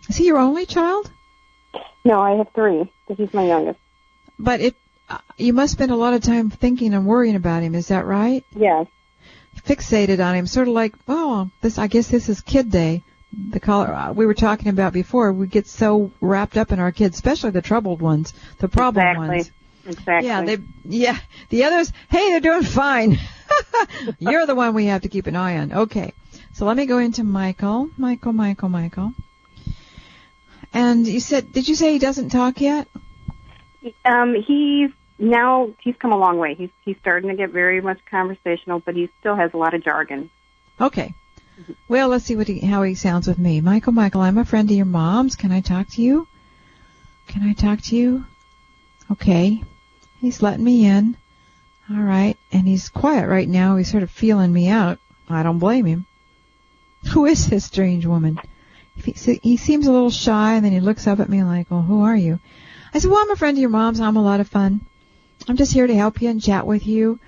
S5: Is he your only child?
S10: No, I have 3. He's my youngest.
S5: But you must spend a lot of time thinking and worrying about him. Is that right?
S10: Yes.
S5: Fixated on him, sort of like, I guess this is kid day. The caller we were talking about before, we get so wrapped up in our kids, especially the troubled ones, the problem ones.
S10: Exactly.
S5: Yeah. The others, hey, they're doing fine. You're the one we have to keep an eye on. Okay. So let me go into Michael. And did you say he doesn't talk yet?
S10: He's come a long way. He's starting to get very much conversational, but he still has a lot of jargon.
S5: Okay. Well, let's see how he sounds with me. Michael, I'm a friend of your mom's. Can I talk to you? Okay. He's letting me in. All right. And he's quiet right now. He's sort of feeling me out. I don't blame him. Who is this strange woman? He seems a little shy, and then he looks up at me like, well, who are you? I said, well, I'm a friend of your mom's. I'm a lot of fun. I'm just here to help you and chat with you.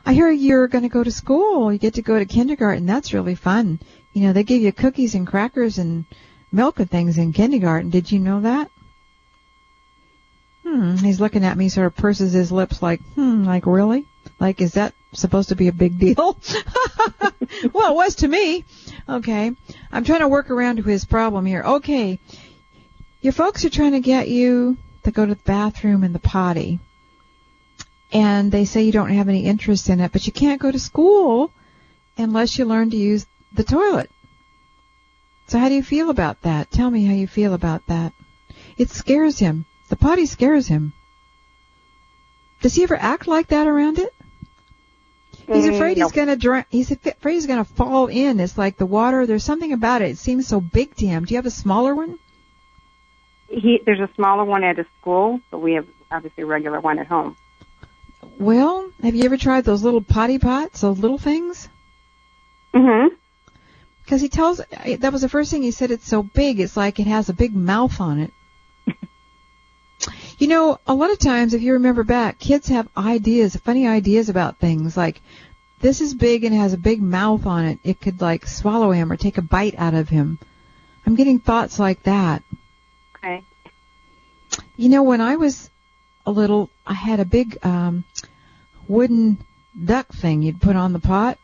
S5: I hear you're going to go to school. You get to go to kindergarten. That's really fun. You know, they give you cookies and crackers and milk and things in kindergarten. Did you know that? He's looking at me, sort of purses his lips like, like really? Like, is that supposed to be a big deal? Well, it was to me. Okay. I'm trying to work around to his problem here. Okay. Your folks are trying to get you to go to the bathroom and the potty. And they say you don't have any interest in it, but you can't go to school unless you learn to use the toilet. So how do you feel about that? Tell me how you feel about that. It scares him. The potty scares him. Does he ever act like that around it? He's afraid he's going to drown. He's afraid he's going to fall in. It's like the water. There's something about it. It seems so big to him. Do you have a smaller one?
S10: There's a smaller one at his school, but we have obviously a regular one at home.
S5: Well, have you ever tried those little potty pots, those little things?
S10: Mm-hmm.
S5: Because that was the first thing he said, it's so big, it's like it has a big mouth on it. You know, a lot of times, if you remember back, kids have funny ideas about things, like, this is big and has a big mouth on it. It could, like, swallow him or take a bite out of him. I'm getting thoughts like that.
S10: Okay.
S5: You know, when I was a little, I had a big wooden duck thing you'd put on the pot.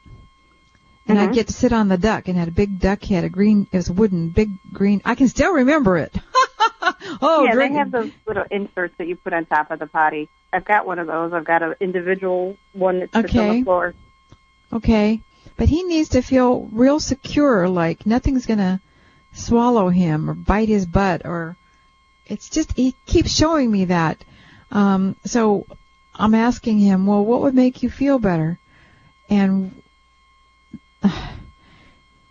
S5: And I'd get to sit on the duck, and had a big duck head, it was a wooden, big green, I can still remember it.
S10: Yeah, they have those little inserts that you put on top of the potty. I've got one of those. I've got an individual one that sits on the floor. Okay.
S5: But he needs to feel real secure, like nothing's going to swallow him or bite his butt, or it's just, he keeps showing me that. So I'm asking him, well, what would make you feel better? And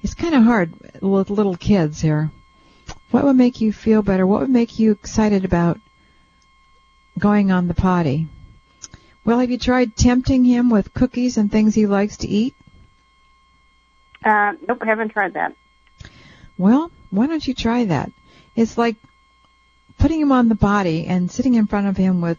S5: it's kind of hard with little kids here. What would make you feel better? What would make you excited about going on the potty? Well, have you tried tempting him with cookies and things he likes to eat?
S10: Nope, I haven't tried that.
S5: Well, why don't you try that? It's like putting him on the potty and sitting in front of him with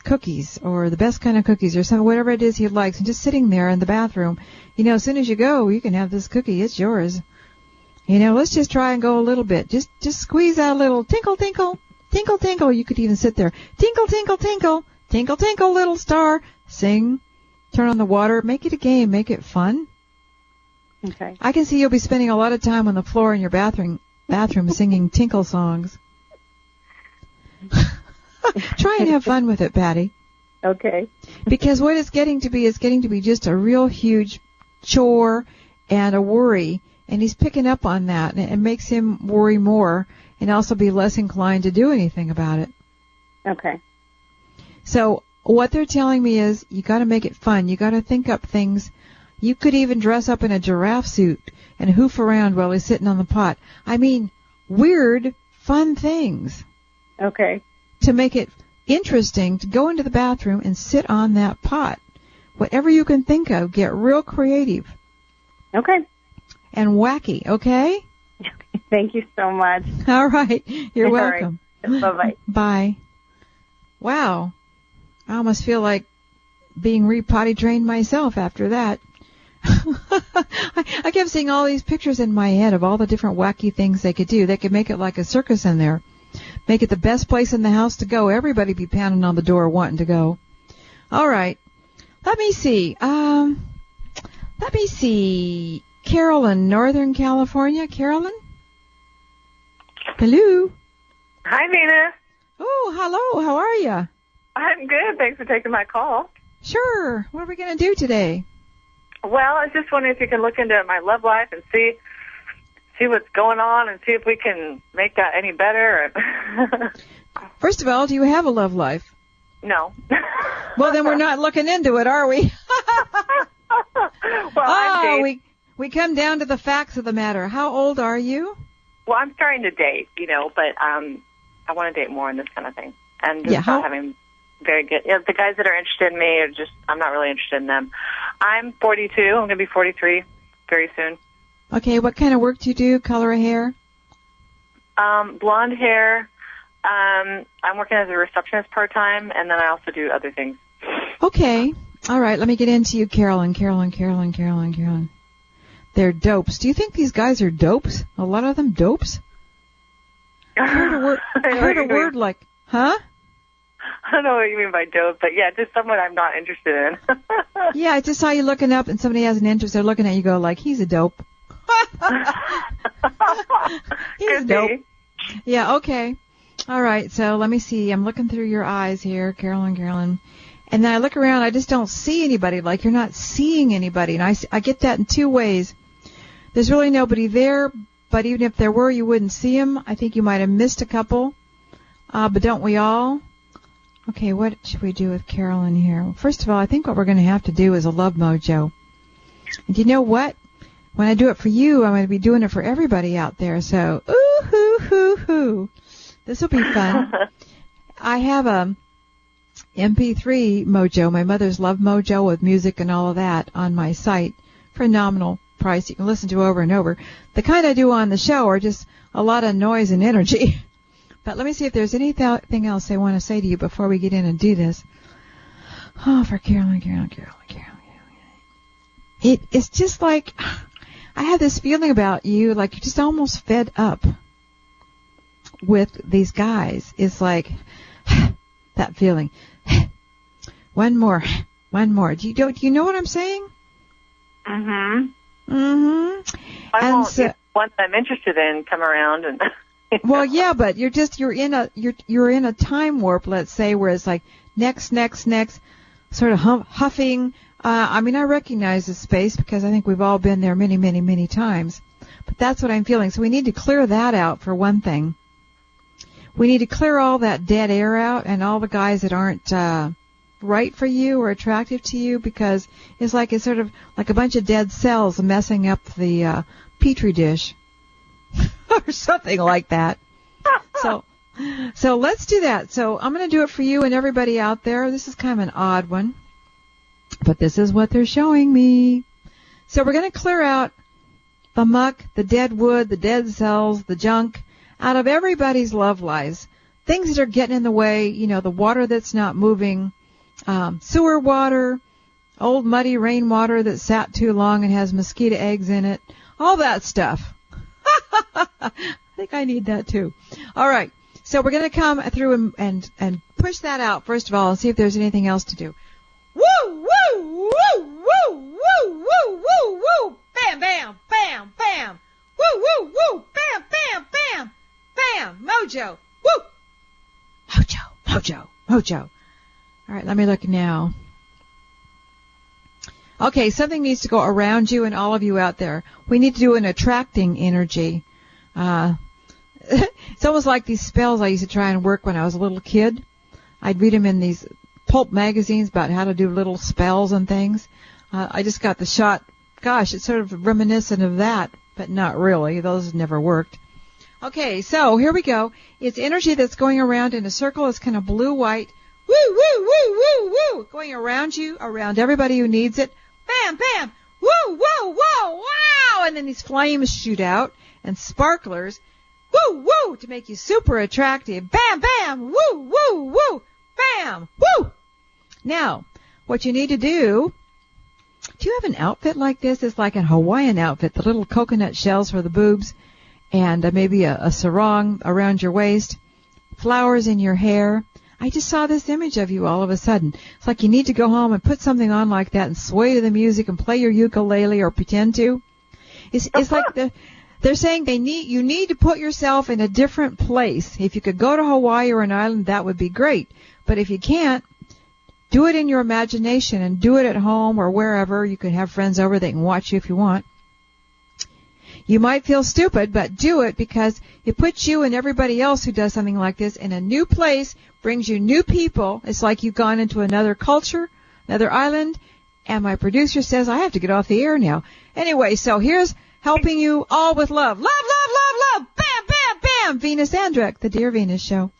S5: cookies, or the best kind of cookies, or something, whatever it is he likes, and just sitting there in the bathroom. You know, as soon as you go, you can have this cookie. It's yours. You know, let's just try and go a little bit. Just squeeze out a little tinkle, tinkle, tinkle, tinkle. You could even sit there. Tinkle, tinkle, tinkle, tinkle, tinkle, little star. Sing. Turn on the water. Make it a game. Make it fun.
S10: Okay.
S5: I can see you'll be spending a lot of time on the floor in your bathroom singing tinkle songs. Try and have fun with it, Patty.
S10: Okay.
S5: Because what it's getting to be is getting to be just a real huge chore and a worry, and he's picking up on that, and it makes him worry more and also be less inclined to do anything about it.
S10: Okay.
S5: So what they're telling me is you got to make it fun. You got to think up things. You could even dress up in a giraffe suit and hoof around while he's sitting on the pot. I mean, weird, fun things.
S10: Okay.
S5: To make it interesting to go into the bathroom and sit on that pot. Whatever you can think of, get real creative.
S10: Okay.
S5: And wacky, okay?
S10: Thank you so much.
S5: All right. You're welcome.
S10: Right. Bye-bye.
S5: Bye. Wow. I almost feel like being re-potty trained myself after that. I kept seeing all these pictures in my head of all the different wacky things they could do. They could make it like a circus in there. Make it the best place in the house to go. Everybody be pounding on the door wanting to go. All right. Let me see. Carol in Northern California. Carolyn? Hello?
S11: Hi, Venus.
S5: Oh, hello. How are you?
S11: I'm good. Thanks for taking my call.
S5: Sure. What are we going to do today?
S11: Well, I was just wondering if you can look into my love life and see see what's going on and see if we can make that any better.
S5: First of all, do you have a love life?
S11: No.
S5: Well, then we're not looking into it, are we?
S11: Well,
S5: we come down to the facts of the matter. How old are you?
S11: Well, I'm starting to date, but I want to date more in this kind of thing. And just not having very good... the guys that are interested in me are just... I'm not really interested in them. I'm 42. I'm going to be 43 very soon.
S5: Okay, what kind of work do you do? Color of hair?
S11: Blonde hair. I'm working as a receptionist part-time, and then I also do other things.
S5: Okay. All right, let me get into you, Carolyn. They're dopes. Do you think these guys are dopes? A lot of them dopes? I heard a word like, huh?
S11: I don't know what you mean by dope, but yeah, just someone I'm not interested in.
S5: Yeah, I just saw you looking up and somebody has an interest. They're looking at you go like, he's a dope. He's a dope. Yeah, okay. All right, so let me see. I'm looking through your eyes here, Carolyn. And then I look around, I just don't see anybody, like you're not seeing anybody. And I get that in two ways. There's really nobody there, but even if there were, you wouldn't see them. I think you might have missed a couple, but don't we all? Okay, what should we do with Carolyn here? Well, first of all, I think what we're going to have to do is a love mojo. And you know what? When I do it for you, I'm going to be doing it for everybody out there. So, ooh, hoo, hoo, hoo. This will be fun. I have a MP3 mojo, my mother's love mojo with music and all of that on my site for a nominal price you can listen to over and over. The kind I do on the show are just a lot of noise and energy. But let me see if there's anything else I want to say to you before we get in and do this. Oh, for Carolyn. It's just like, I have this feeling about you, like you're just almost fed up with these guys. It's like, that feeling. One more. Do you know what I'm saying?
S11: Mm-hmm.
S5: Mm-hmm.
S11: I won't get one that I'm interested in come around and...
S5: Well, yeah, but you're in a time warp, let's say, where it's like next, sort of huffing. I recognize the space because I think we've all been there many, many, many times. But that's what I'm feeling. So we need to clear that out for one thing. We need to clear all that dead air out and all the guys that aren't right for you or attractive to you, because it's sort of like a bunch of dead cells messing up the petri dish. Or something like that. So let's do that. So I'm going to do it for you and everybody out there. This is kind of an odd one, but this is what they're showing me. So we're going to clear out the muck, the dead wood, the dead cells, the junk out of everybody's love lives. Things that are getting in the way, the water that's not moving, sewer water, old muddy rainwater that sat too long and has mosquito eggs in it, all that stuff. I think I need that too. All right. So we're going to come through and push that out first of all and see if there's anything else to do. Woo, woo, woo, woo, woo, woo, woo, woo. Bam, bam, bam, bam. Woo, woo, woo. Bam, bam, bam, bam. Mojo. Woo. Mojo. All right. Let me look now. Okay, something needs to go around you and all of you out there. We need to do an attracting energy. It's almost like these spells I used to try and work when I was a little kid. I'd read them in these pulp magazines about how to do little spells and things. I just got the shot. Gosh, it's sort of reminiscent of that, but not really. Those never worked. Okay, so here we go. It's energy that's going around in a circle. It's kind of blue-white. Woo, woo, woo, woo, woo. Going around you, around everybody who needs it. Bam, bam. Woo, woo, whoa, wow. And then these flames shoot out and sparklers. Woo, woo, to make you super attractive. Bam, bam. Woo, woo, woo. Bam, woo. Now, what you need to do you have an outfit like this? It's like a Hawaiian outfit, the little coconut shells for the boobs, and maybe a sarong around your waist, flowers in your hair. I just saw this image of you all of a sudden. It's like you need to go home and put something on like that and sway to the music and play your ukulele or pretend to. It's like they're saying you need to put yourself in a different place. If you could go to Hawaii or an island, that would be great. But if you can't, do it in your imagination and do it at home or wherever. You can have friends over. They can watch you if you want. You might feel stupid, but do it because it puts you and everybody else who does something like this in a new place, brings you new people. It's like you've gone into another culture, another island, and my producer says I have to get off the air now. Anyway, so here's helping you all with love. Love, love, love, love. Bam, bam, bam. Venus Andrecht, the Dear Venus Show.